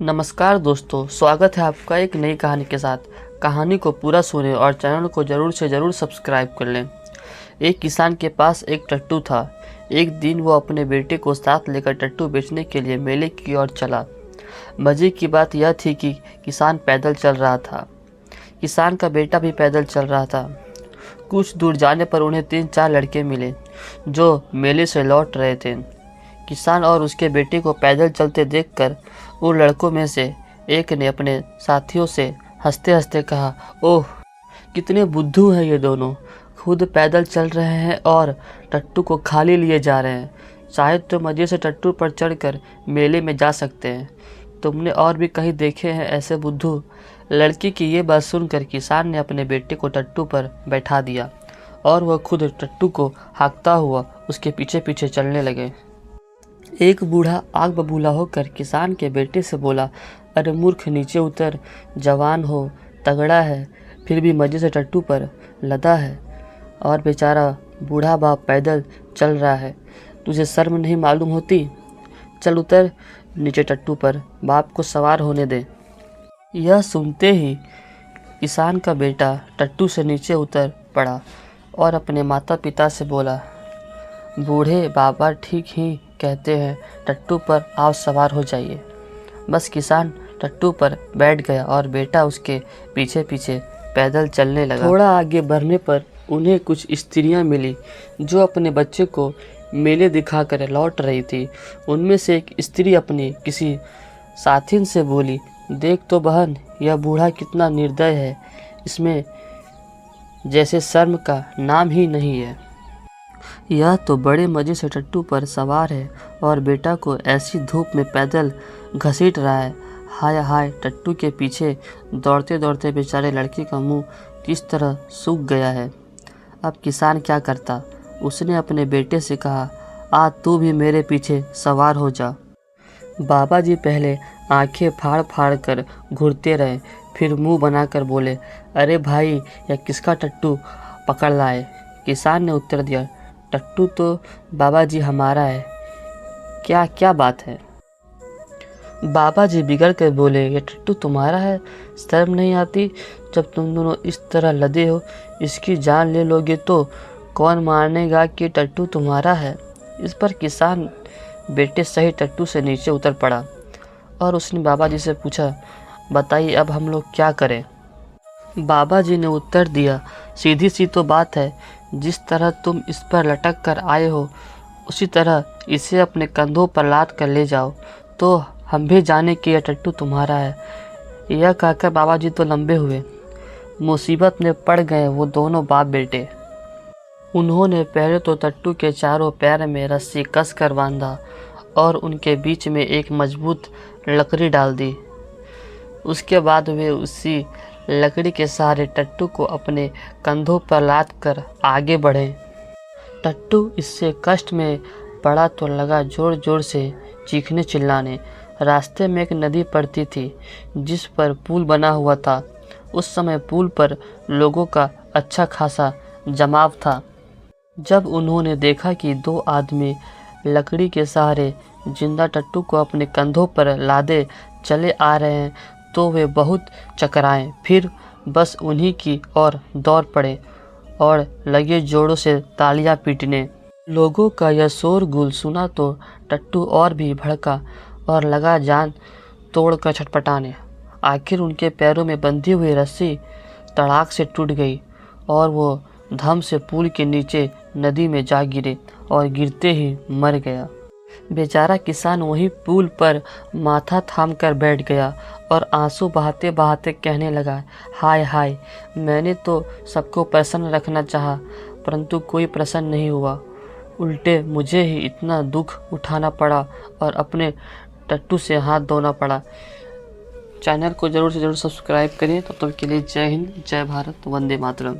नमस्कार दोस्तों, स्वागत है आपका एक नई कहानी के साथ। कहानी को पूरा सुनें और चैनल को ज़रूर से ज़रूर सब्सक्राइब कर लें। एक किसान के पास एक टट्टू था। एक दिन वो अपने बेटे को साथ लेकर टट्टू बेचने के लिए मेले की ओर चला। मज़े की बात यह थी कि किसान पैदल चल रहा था। किसान का बेटा भी पैदल चल रहा था। कुछ दूर जाने पर उन्हें 3-4 लड़के मिले जो मेले से लौट रहे थे। किसान और उसके बेटे को पैदल चलते देखकर उन लड़कों में से एक ने अपने साथियों से हंसते हंसते कहा, ओह कितने बुद्धू हैं ये दोनों, खुद पैदल चल रहे हैं और टट्टू को खाली लिए जा रहे हैं। शायद तो मज़े से टट्टू पर चढ़कर मेले में जा सकते हैं। तुमने और भी कहीं देखे हैं ऐसे बुद्धू? लड़की की ये बात सुनकर किसान ने अपने बेटे को टट्टू पर बैठा दिया और वह खुद टट्टू को हाँकता हुआ उसके पीछे पीछे चलने लगे। एक बूढ़ा आग बबूला होकर किसान के बेटे से बोला, अरे मूर्ख, नीचे उतर, जवान हो, तगड़ा है, फिर भी मज़े से टट्टू पर लदा है और बेचारा बूढ़ा बाप पैदल चल रहा है। तुझे शर्म नहीं मालूम होती? चल उतर नीचे टट्टू पर, बाप को सवार होने दे। यह सुनते ही किसान का बेटा टट्टू से नीचे उतर पड़ा और अपने माता पिता से बोला, बूढ़े बाबा ठीक ही कहते हैं, टट्टू पर आप सवार हो जाइए। बस किसान टट्टू पर बैठ गया और बेटा उसके पीछे पीछे पैदल चलने लगा। थोड़ा आगे बढ़ने पर उन्हें कुछ स्त्रियां मिली जो अपने बच्चे को मेले दिखाकर लौट रही थी। उनमें से एक स्त्री अपनी किसी साथिन से बोली, देख तो बहन, यह बूढ़ा कितना निर्दय है, इसमें जैसे शर्म का नाम ही नहीं है। यह तो बड़े मज़े से टट्टू पर सवार है और बेटा को ऐसी धूप में पैदल घसीट रहा है। हाय हाय, टट्टू के पीछे दौड़ते दौड़ते बेचारे लड़के का मुंह किस तरह सूख गया है। अब किसान क्या करता? उसने अपने बेटे से कहा, आ तू भी मेरे पीछे सवार हो जा। बाबा जी पहले आंखें फाड़ फाड़ कर घूरते रहे, फिर मुंह बनाकर बोले, अरे भाई, यह किसका टट्टू पकड़ लाए? किसान ने उत्तर दिया, टट्टू तो बाबा जी हमारा है। क्या क्या बात है? बाबा जी बिगड़ कर बोले, ये टट्टू तुम्हारा है? शर्म नहीं आती? जब तुम दोनों इस तरह लदे हो, इसकी जान ले लोगे तो कौन मानेगा कि टट्टू तुम्हारा है? इस पर किसान बेटे सही टट्टू से नीचे उतर पड़ा और उसने बाबा जी से पूछा, बताइए अब हम लोग क्या करें? बाबा जी ने उत्तर दिया, सीधी सी तो बात है, जिस तरह तुम इस पर लटक कर आए हो उसी तरह इसे अपने कंधों पर लाद कर ले जाओ, तो हम भी जाने कि यह टट्टू तुम्हारा है। यह कहकर बाबा जी तो लंबे हुए। मुसीबत में पड़ गए वो दोनों बाप बेटे। उन्होंने पहले तो टट्टू के चारों पैर में रस्सी कस कर बांधा और उनके बीच में एक मजबूत लकड़ी डाल दी। उसके बाद वे उसी लकड़ी के सहारे टट्टू को अपने कंधों पर लाद कर आगे बढ़े। टट्टू इससे कष्ट में पड़ा तो लगा जोर जोर से चीखने चिल्लाने। रास्ते में एक नदी पड़ती थी जिस पर पुल बना हुआ था। उस समय पुल पर लोगों का अच्छा खासा जमाव था। जब उन्होंने देखा कि 2 आदमी लकड़ी के सहारे जिंदा टट्टू को अपने कंधों पर लादे चले आ रहे हैं तो वे बहुत चकराए, फिर बस उन्हीं की ओर दौड़ पड़े और लगे जोरों से तालियां पीटने। लोगों का यह शोरगुल सुना तो टट्टू और भी भड़का और लगा जान तोड़कर छटपटाने। आखिर उनके पैरों में बंधी हुई रस्सी तड़ाक से टूट गई और वो धम से पुल के नीचे नदी में जा गिरे और गिरते ही मर गया। बेचारा किसान वहीं पुल पर माथा थाम कर बैठ गया और आंसू बहाते बहाते कहने लगा, हाय हाय, मैंने तो सबको प्रसन्न रखना चाहा, परंतु कोई प्रसन्न नहीं हुआ। उल्टे मुझे ही इतना दुख उठाना पड़ा और अपने टट्टू से हाथ धोना पड़ा। चैनल को ज़रूर से ज़रूर सब्सक्राइब करें। तब तक के लिए जय हिंद, जय भारत, वंदे मातरम।